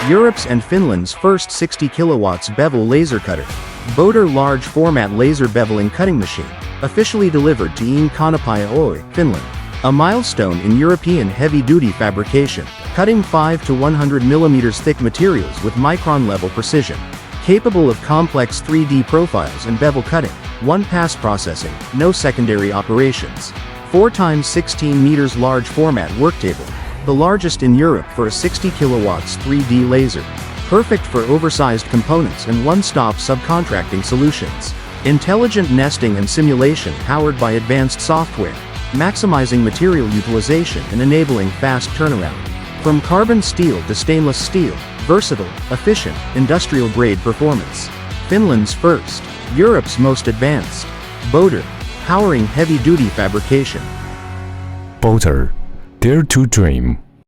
Europe's and Finland's first 60 kilowatts bevel laser cutter. Bodor large format laser beveling cutting machine, officially delivered to Iin Konepaja Oy, Finland. A milestone in European heavy-duty fabrication, cutting 5 to 100 mm thick materials with micron-level precision. Capable of complex 3D profiles and bevel cutting, one-pass processing, no secondary operations. 4x16 meters large format worktable, the largest in Europe for a 60 kilowatts 3D laser. Perfect for oversized components and one-stop subcontracting solutions. Intelligent nesting and simulation powered by advanced software, maximizing material utilization and enabling fast turnaround. From carbon steel to stainless steel, versatile, efficient, industrial-grade performance. Finland's first, Europe's most advanced. Bodor, powering heavy-duty fabrication. Bodor, dare to dream.